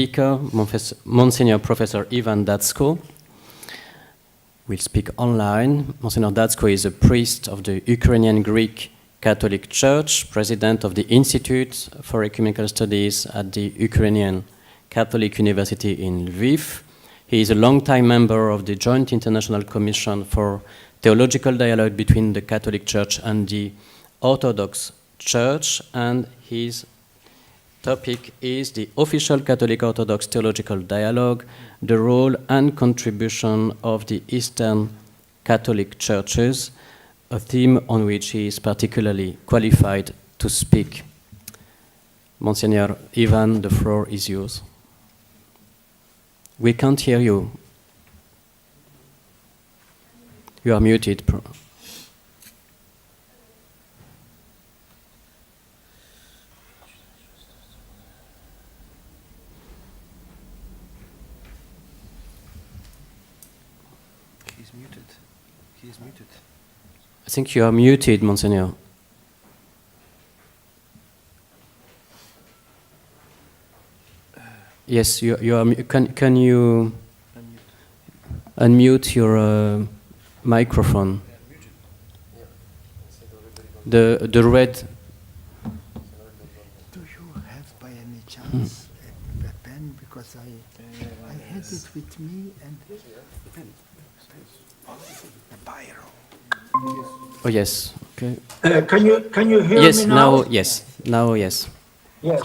speaker, Monsignor Professor Iwan Dacko, will speak online. Monsignor Dacko is a priest of the Ukrainian Greek Catholic Church, president of the Institute for Ecumenical Studies at the Ukrainian Catholic University in Lviv. He is a longtime member of the Joint International Commission for Theological Dialogue between the Catholic Church and the Orthodox Church, and his topic is the official Catholic-Orthodox theological dialogue, the role and contribution of the Eastern Catholic Churches, a theme on which he is particularly qualified to speak. Monsignor Iwan, the floor is yours. We can't hear you. You are muted. He's muted. He is muted. I think you are muted, Monsignor. Yes, you are. Can you unmute your microphone? The red. Do you have by any chance a pen? Because I had it with me and a biro. Oh yes. Okay. Can you hear Yes. me now? Now yes. Now yes. Yes.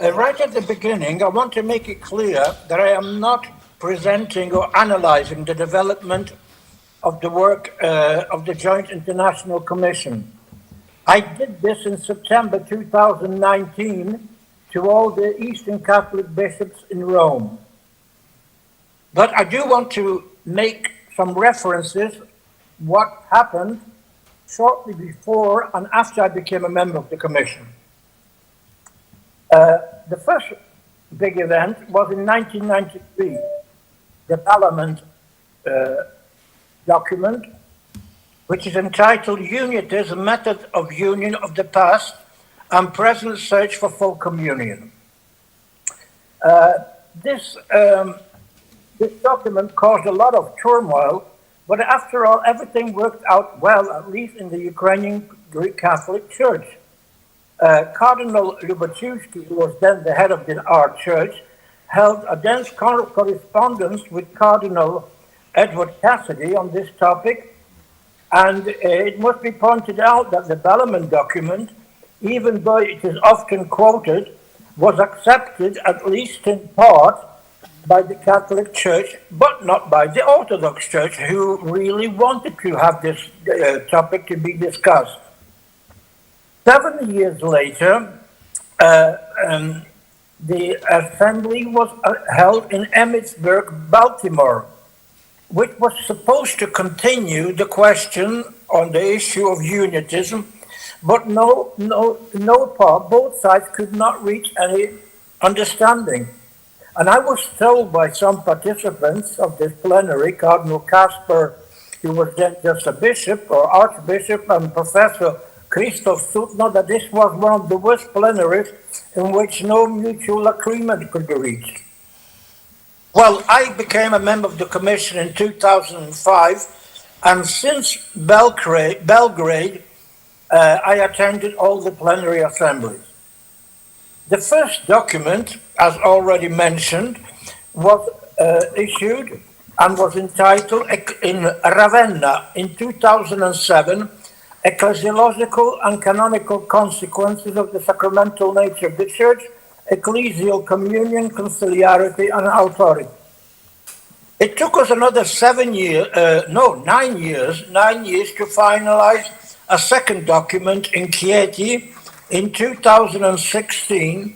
Right at the beginning, I want to make it clear that I am not presenting or analyzing the development of the work of the Joint International Commission. I did this in September 2019 to all the Eastern Catholic bishops in Rome. But I do want to make some references what happened shortly before and after I became a member of the Commission. The first big event was in 1993, the Parliament document, which is entitled Unities, a Method of Union of the Past and Present Search for Full Communion. This document caused a lot of turmoil, but after all, everything worked out well, at least in the Ukrainian Greek Catholic Church. Cardinal Lubachevsky, who was then the head of our church, held a dense correspondence with Cardinal Edward Cassidy on this topic, and it must be pointed out that the Parliament document, even though it is often quoted, was accepted, at least in part, by the Catholic Church, but not by the Orthodox Church, who really wanted to have this topic to be discussed. 7 years later, the assembly was held in Emmitsburg, Baltimore, which was supposed to continue the question on the issue of unitism, but both sides could not reach any understanding. And I was told by some participants of this plenary, Cardinal Casper, who was then just a bishop or archbishop, and Professor Christoph Sutno, that this was one of the worst plenaries in which no mutual agreement could be reached. Well, I became a member of the Commission in 2005, and since Belgrade, I attended all the plenary assemblies. The first document, as already mentioned, was issued and was entitled in Ravenna in 2007, Ecclesiological and Canonical Consequences of the Sacramental Nature of the Church, Ecclesial Communion, Conciliarity and Authority. It took us another 9 years to finalize a second document in Chieti in 2016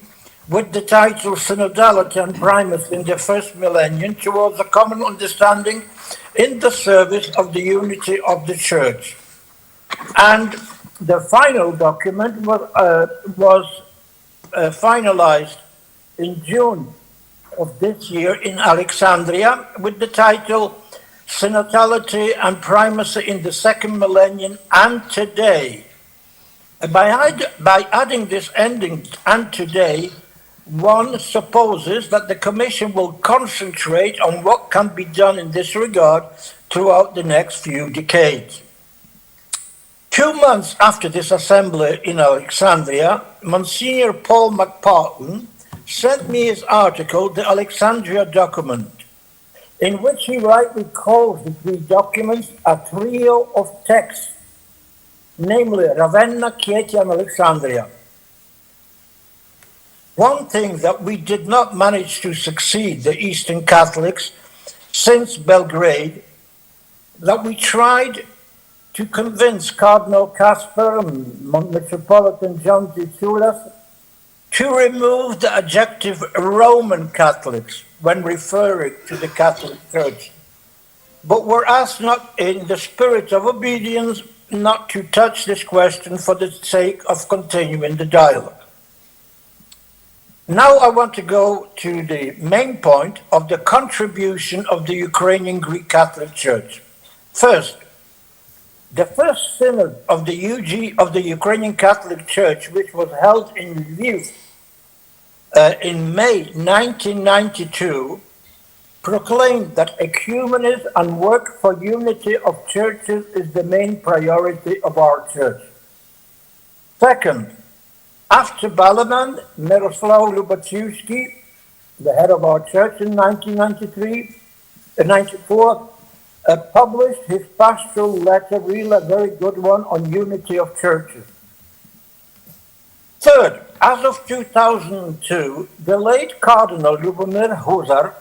with the title Synodality and Primacy in the First Millennium towards a common understanding in the service of the unity of the Church. And the final document was finalized in June of this year in Alexandria with the title Synodality and Primacy in the Second Millennium and Today. By adding this ending, and today, one supposes that the Commission will concentrate on what can be done in this regard throughout the next few decades. 2 months after this assembly in Alexandria, Monsignor Paul McPartlin sent me his article, The Alexandria Document, in which he rightly calls the three documents a trio of texts, namely Ravenna, Chieti, and Alexandria. One thing that we did not manage to succeed, the Eastern Catholics, since Belgrade, that we tried to convince Cardinal Casper and Metropolitan John Titulas to remove the adjective Roman Catholics when referring to the Catholic Church, but were asked not in the spirit of obedience not to touch this question for the sake of continuing the dialogue. Now I want to go to the main point of the contribution of the Ukrainian Greek Catholic Church. First, the first synod of the Ukrainian Catholic Church, which was held in Lviv in May 1992, proclaimed that ecumenism and work for unity of churches is the main priority of our church. Second, after Balaban, Miroslav Lubachevsky, the head of our church in 1994, published his pastoral letter, really a very good one, on unity of churches. Third, as of 2002, the late Cardinal Lubomir Huzar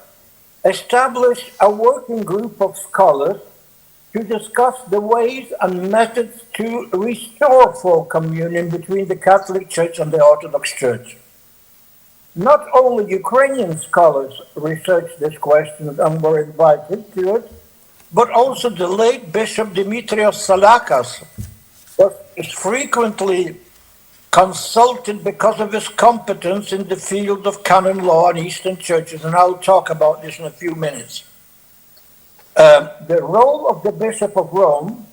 established a working group of scholars to discuss the ways and methods to restore full communion between the Catholic Church and the Orthodox Church. Not only Ukrainian scholars researched this question and were invited to it, but also the late Bishop Dimitrios Salakas was frequently consulted because of his competence in the field of canon law and Eastern churches, and I'll talk about this in a few minutes. The role of the Bishop of Rome,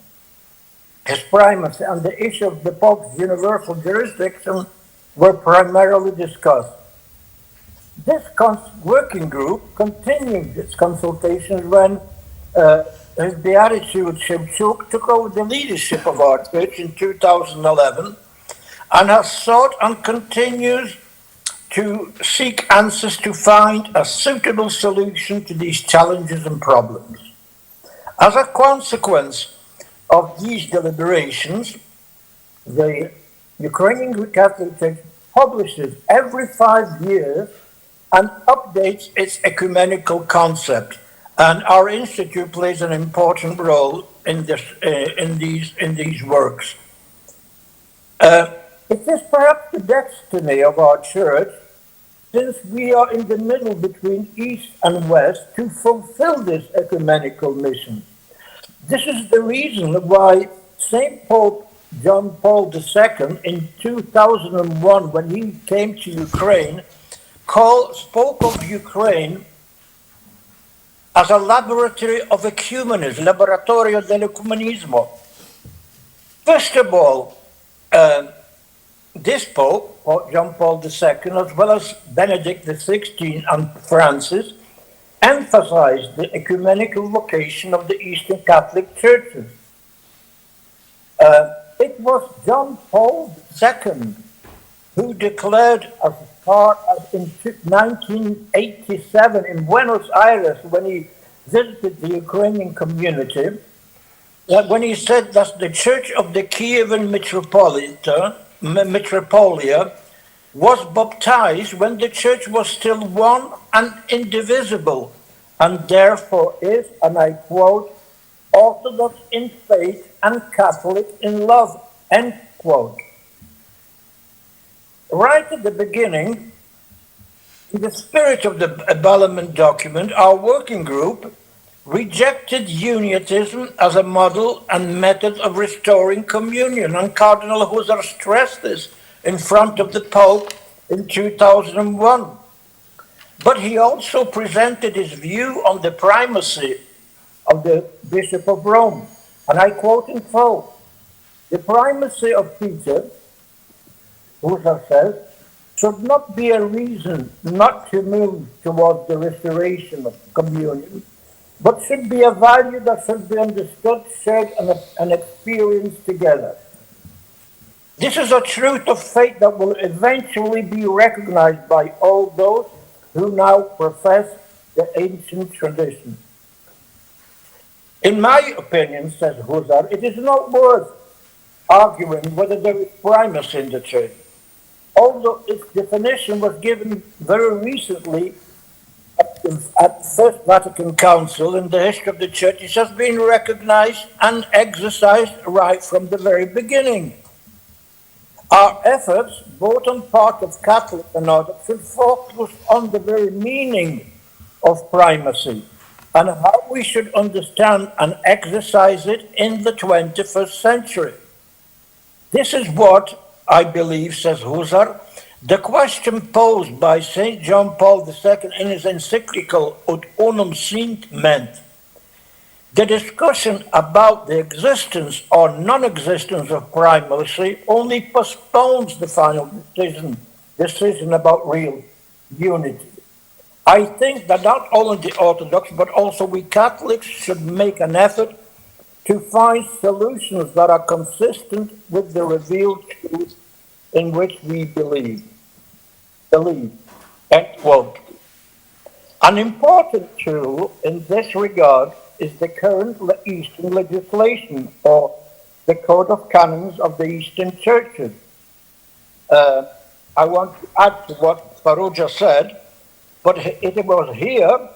his primacy, and the issue of the Pope's universal jurisdiction were primarily discussed. This working group continued its consultations when His Beatitude Shevchuk took over the leadership of our church in 2011 and has sought and continues to seek answers to find a suitable solution to these challenges and problems. As a consequence of these deliberations, the Ukrainian Greek Catholic Church publishes every 5 years and updates its ecumenical concept, and our institute plays an important role in this, in these works. It is perhaps the destiny of our church, since we are in the middle between East and West, to fulfill this ecumenical mission. This is the reason why St. Pope John Paul II in 2001, when he came to Ukraine, spoke of Ukraine as a laboratory of ecumenism, laboratorio dell'ecumenismo. First of all, this Pope, John Paul II, as well as Benedict XVI and Francis, emphasized the ecumenical vocation of the Eastern Catholic churches. It was John Paul II who declared, as far as in 1987 in Buenos Aires, when he visited the Ukrainian community, when he said that the Church of the Kievan Metropolia was baptized when the church was still one and indivisible, and therefore is, and I quote, Orthodox in faith and Catholic in love, end quote. Right at the beginning, in the spirit of the Balaman document, our working group rejected unitism as a model and method of restoring communion, and Cardinal Huzar stressed this in front of the Pope in 2001. But he also presented his view on the primacy of the Bishop of Rome, and I quote in full: "The primacy of Peter," Huzar says, should not be a reason not to move towards the restoration of communion, but should be a value that should be understood, shared, and experienced together. This is a truth of faith that will eventually be recognized by all those who now profess the ancient tradition. In my opinion, says Husserl, it is not worth arguing whether there is primacy in the church, although its definition was given very recently at the First Vatican Council in the history of the church. It has been recognized and exercised right from the very beginning. Our efforts, both on part of Catholic and Orthodox, should focus on the very meaning of primacy and how we should understand and exercise it in the 21st century. This is what I believe, says Husserl, the question posed by St. John Paul II in his encyclical Ut Unum Sint meant. The discussion about the existence or non-existence of primacy only postpones the final decision about real unity. I think that not only the Orthodox, but also we Catholics should make an effort to find solutions that are consistent with the revealed truth in which we believe. End quote. An important tool in this regard is the current Eastern legislation, or the Code of Canons of the Eastern Churches. I want to add to what Farouja said, but it was here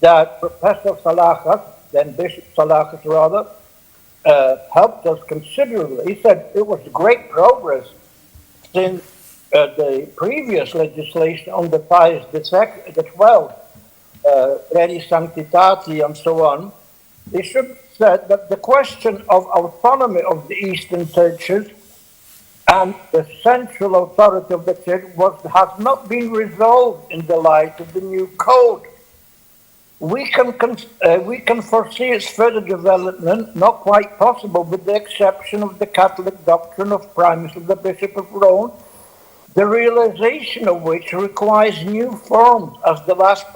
that Professor Salachas, then Bishop Salachas rather, helped us considerably. He said it was great progress since the previous legislation on the Pius XII, Redi Sanctitati and so on. He should have said that the question of autonomy of the Eastern churches and the central authority of the church has not been resolved in the light of the new code. We can foresee its further development, not quite possible with the exception of the Catholic doctrine of primacy of the Bishop of Rome, the realization of which requires new forms, as the last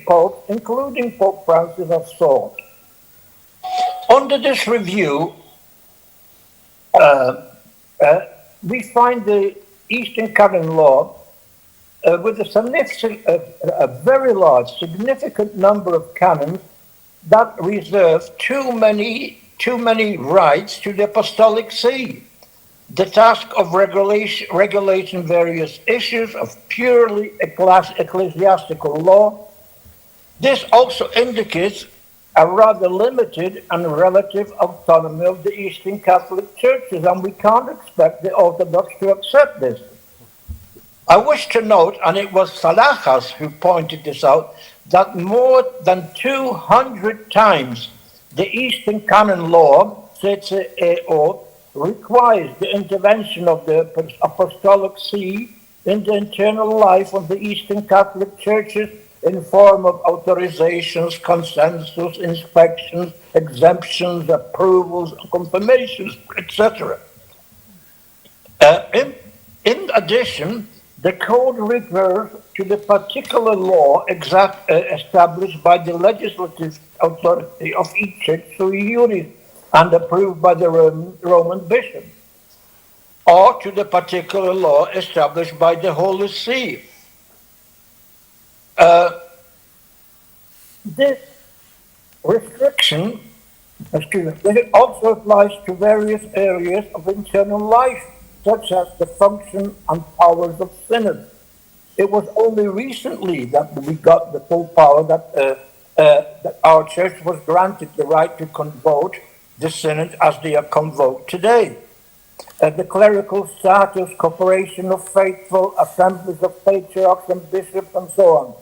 Pope, including Pope Francis, have sought. Under this review, we find the Eastern Canon Law with a very large, significant number of canons that reserve too many rights to the Apostolic See. The task of regulating various issues of purely ecclesiastical law. This also indicates a rather limited and relative autonomy of the Eastern Catholic churches, and we can't expect the Orthodox to accept this. I wish to note, and it was Salachas who pointed this out, that more than 200 times the Eastern Canon Law, CCEO, requires the intervention of the Apostolic See in the internal life of the Eastern Catholic churches in form of authorizations, consensus, inspections, exemptions, approvals, confirmations, etc. In addition, the code refers to the particular law established by the legislative authority of each church sui juris and approved by the Roman bishop, or to the particular law established by the Holy See. This restriction, also applies to various areas of internal life, such as the function and powers of synods. It was only recently that we got the full power that our church was granted the right to convoke the synod as they are convoked today. The clerical status, corporation of faithful, assemblies of patriarchs and bishops, and so on.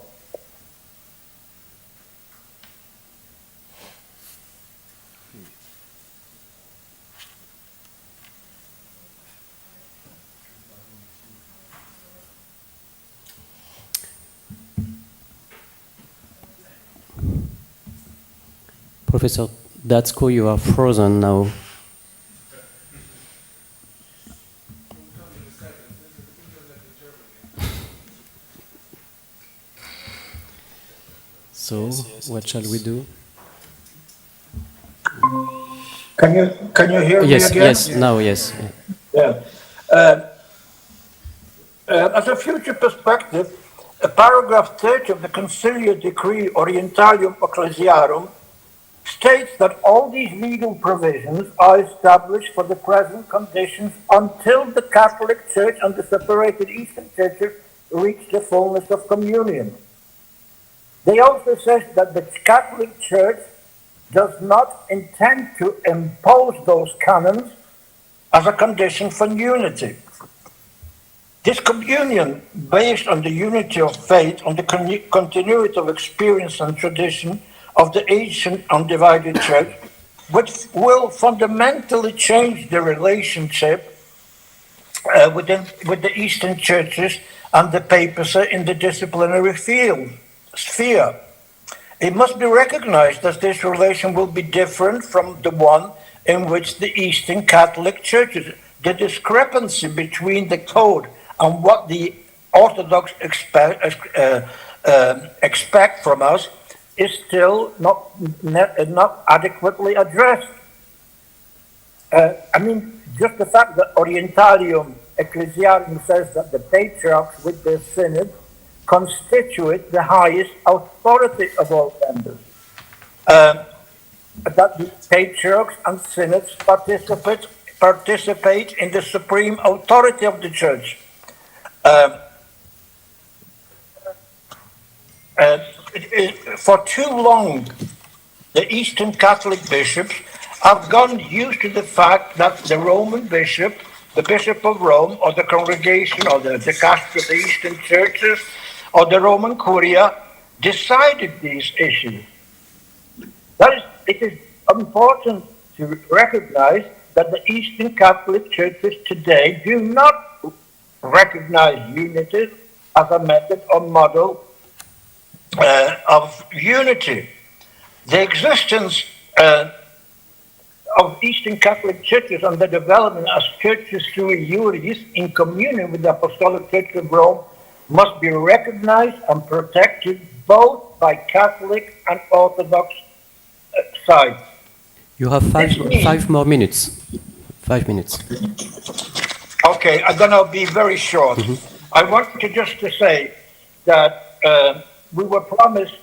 Professor Dacko, you are frozen now. So, what shall we do? Can you hear me Yes, again? yes, now, yes. Yeah. As a future perspective, paragraph 30 of the Conciliar Decree Orientalium Ecclesiarum states that all these legal provisions are established for the present conditions until the Catholic Church and the separated Eastern churches reach the fullness of communion. They also say that the Catholic Church does not intend to impose those canons as a condition for unity. This communion, based on the unity of faith, on the continuity of experience and tradition of the ancient undivided church, which will fundamentally change the relationship with the Eastern churches and the papacy in the disciplinary sphere. It must be recognized that this relation will be different from the one in which the Eastern Catholic churches. The discrepancy between the code and what the Orthodox expect from us is still not adequately addressed. Just the fact that Orientalium Ecclesiarum says that the patriarchs with their synod constitute the highest authority of all members. That the patriarchs and synods participate in the supreme authority of the church. For too long, the Eastern Catholic bishops have gotten used to the fact that the Roman bishop, the Bishop of Rome, or the congregation, or the dicastery of the Eastern churches, or the Roman Curia, decided these issues. It is important to recognize that the Eastern Catholic churches today do not recognize unity as a method or model of unity. The existence of Eastern Catholic churches and the development as churches sui juris in communion with the Apostolic Church of Rome must be recognized and protected both by Catholic and Orthodox sides. You have five more minutes. 5 minutes. Okay, I'm going to be very short. I want to just to say that we were promised,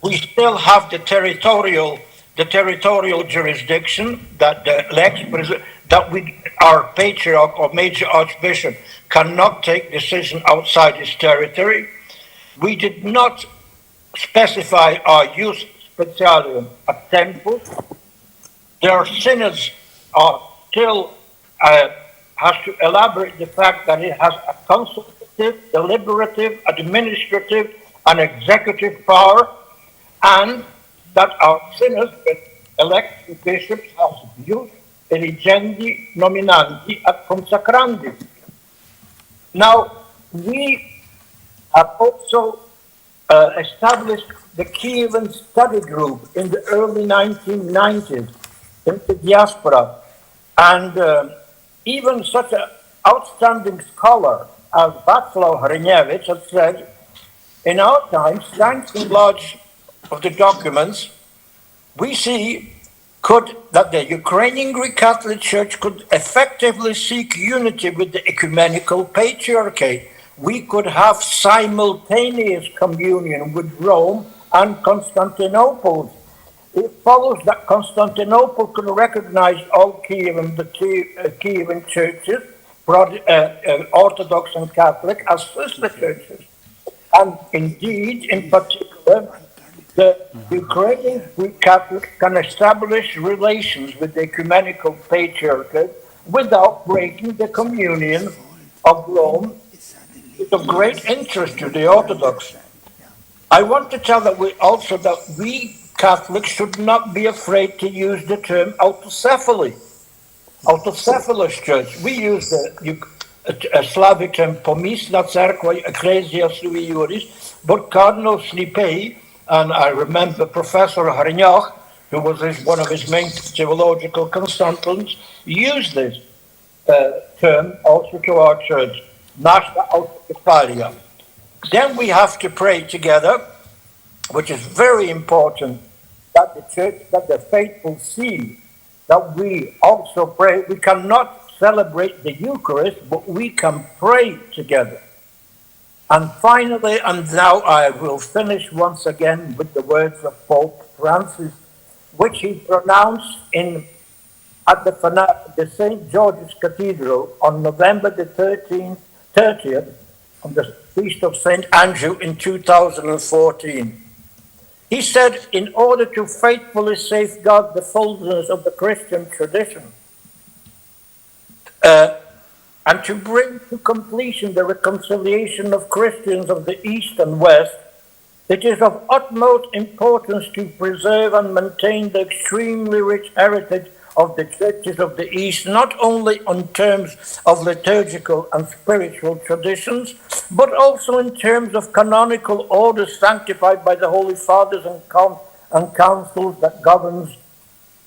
we still have the territorial jurisdiction that our patriarch or major archbishop cannot take decision outside his territory. We did not specify our use specialium at temples. Their synods are still has to elaborate the fact that it has a consultative, deliberative, administrative, and executive power, and that our synods with elected bishops have use eligendi nominandi et consacrandi. Now, we have also established the Kievan study group in the early 1990s in the diaspora, and even such an outstanding scholar as Václav Hryniewicz has said, in our times, thanks in large of the documents, we see that the Ukrainian Greek Catholic Church could effectively seek unity with the ecumenical patriarchate. We could have simultaneous communion with Rome and Constantinople. It follows that Constantinople can recognize all Kievan churches, Orthodox and Catholic, as sister churches. And indeed, in particular, the Ukrainian Greek Catholics can establish relations with the ecumenical patriarchate without breaking the communion of Rome. It's of great interest to the Orthodox. I want to tell that we Catholics should not be afraid to use the term autocephaly. Autocephalous church. We use the Slavic term pomysla cerkwa ecclesia sui juris, but Cardinal Slipei, and I remember Professor Hryniewicz, who was one of his main theological consultants, used this term also to our church, nasza autocephalia. Then we have to pray together which is very important that the church, that the faithful see, that we also pray. We cannot celebrate the Eucharist, but we can pray together. And finally, and now I will finish once again with the words of Pope Francis, which he pronounced at the St. George's Cathedral on November the 30th, on the Feast of St. Andrew in 2014. He said, in order to faithfully safeguard the fullness of the Christian tradition, and to bring to completion the reconciliation of Christians of the East and West, it is of utmost importance to preserve and maintain the extremely rich heritage of the churches of the East, not only in terms of liturgical and spiritual traditions, but also in terms of canonical orders sanctified by the Holy Fathers and councils that governs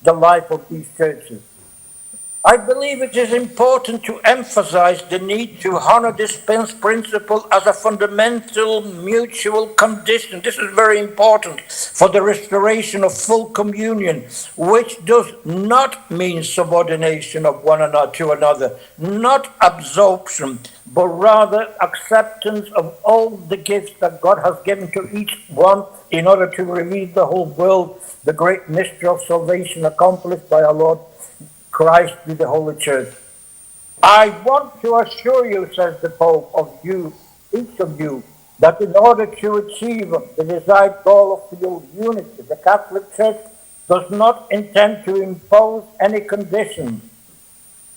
the life of these churches. I believe it is important to emphasize the need to honor this principle as a fundamental mutual condition. This is very important for the restoration of full communion, which does not mean subordination of one another to another, not absorption, but rather acceptance of all the gifts that God has given to each one in order to reveal the whole world the great mystery of salvation accomplished by our Lord Christ with the Holy Church. I want to assure you, says the Pope, of you, each of you, that in order to achieve the desired goal of field unity, the Catholic Church does not intend to impose any conditions.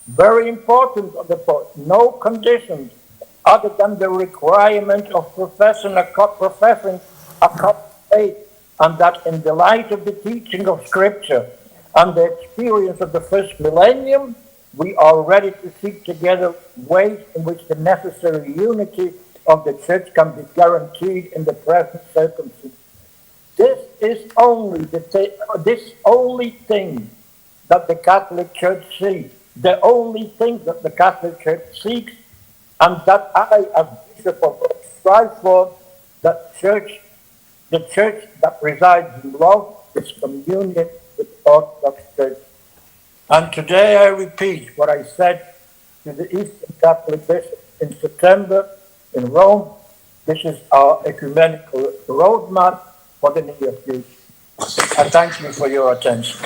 Very important of the Pope, no conditions other than the requirement of professing a Catholic faith, and that in the light of the teaching of Scripture and the experience of the first millennium, we are ready to seek together ways in which the necessary unity of the Church can be guaranteed in the present circumstances. This is only this only thing that the Catholic Church seeks, the only thing that the Catholic Church seeks, and that I, as Bishop of Rome, strive for, that the Church that resides in love is communion with the Orthodox Church. And today I repeat what I said to the Eastern Catholic Bishop in September in Rome. This is our ecumenical roadmap for the near future. I thank you for your attention.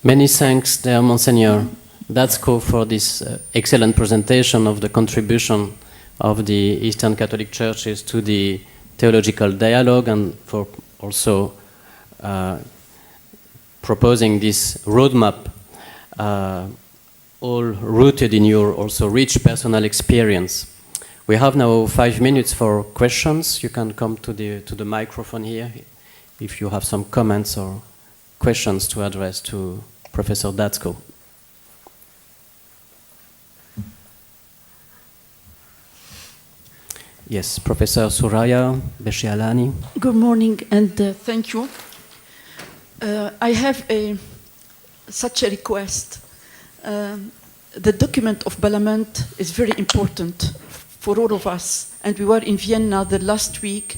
Many thanks, dear Monsignor Dacko, for this excellent presentation of the contribution of the Eastern Catholic Churches to the theological dialogue, and for also proposing this roadmap, all rooted in your also rich personal experience. We have now 5 minutes for questions. You can come to the microphone here if you have some comments or questions to address to Professor Dacko. Yes, Professor Suraya Beshialani. Good morning and thank you. I have such a request. The document of Parliament is very important for all of us, and we were in Vienna the last week,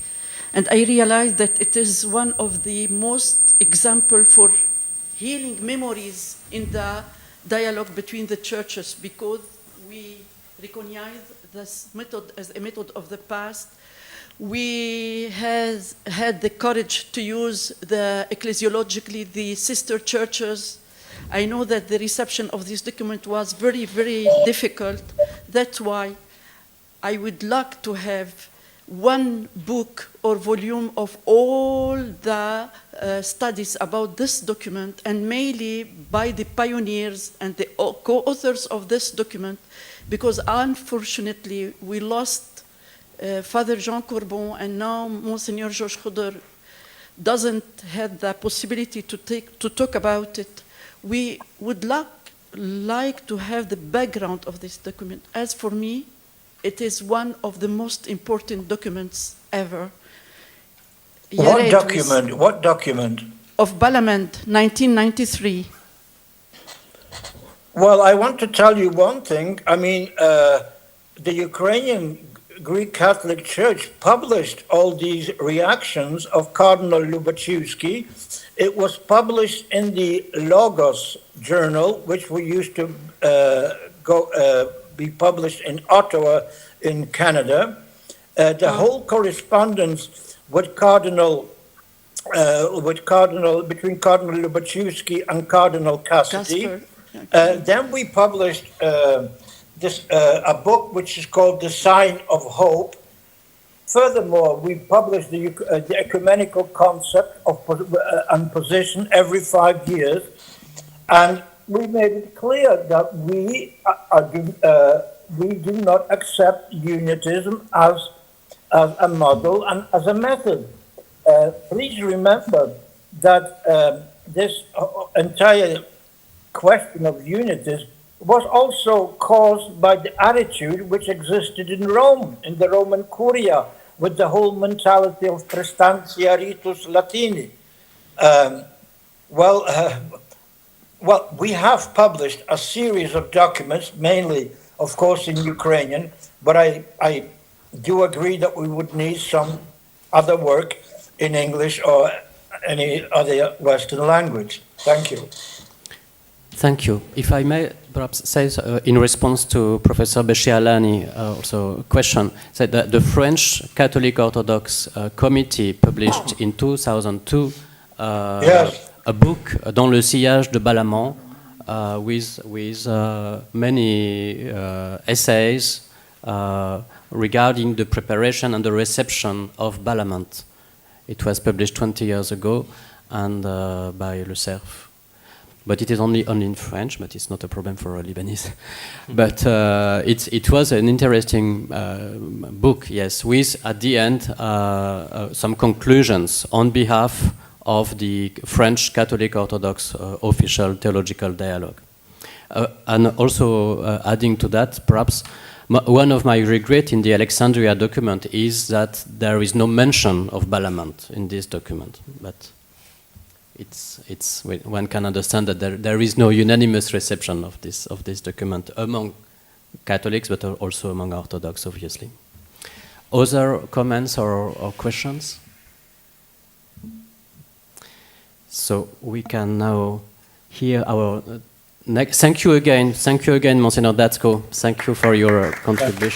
and I realized that it is one of the most example for healing memories in the dialogue between the churches, because we recognize this method as a method of the past. We has had the courage to use ecclesiologically the sister churches. I know that the reception of this document was very, very difficult. That's why I would like to have one book or volume of all the studies about this document, and mainly by the pioneers and the co-authors of this document, because unfortunately we lost Father Jean Courbon, and now Monsignor Georges Khuder doesn't have the possibility to talk about it. We would like to have the background of this document. As for me, it is one of the most important documents ever. What document? What document? Of Parliament, 1993. Well, I want to tell you one thing. I mean, the Ukrainian Greek Catholic Church published all these reactions of Cardinal Lubachevsky. It was published in the Logos journal, which we used to be published in Ottawa in Canada. The whole correspondence with between Cardinal Lubachevsky and Cardinal Cassidy. Then we published a book which is called The Sign of Hope. Furthermore, we published the ecumenical concept of and position every 5 years, and we made it clear that we do not accept unitism as a model and as a method. Please remember that this entire question of unitism was also caused by the attitude which existed in Rome, in the Roman Curia, with the whole mentality of Prestantia Ritus Latini. Well, we have published a series of documents, mainly, of course, in Ukrainian, but I do agree that we would need some other work in English or any other Western language. Thank you. Thank you. If I may perhaps say in response to Professor Beshialani, also a question, said that the French Catholic-Orthodox committee published in 2002 a book, Dans le sillage de Balamand, with many essays regarding the preparation and the reception of Balamant. It was published 20 years ago and by Le Cerf. But it is only in French, but it's not a problem for a Lebanese. But it was an interesting book, yes, with, at the end, some conclusions on behalf of the French Catholic-Orthodox official theological dialogue. And also adding to that, perhaps, one of my regrets in the Alexandria document is that there is no mention of Balamant in this document. But one can understand that there is no unanimous reception of this document among Catholics, but also among Orthodox, obviously. Other comments or questions? So we can now hear our next. Thank you again, Monsignor Dacko. Thank you for your contribution.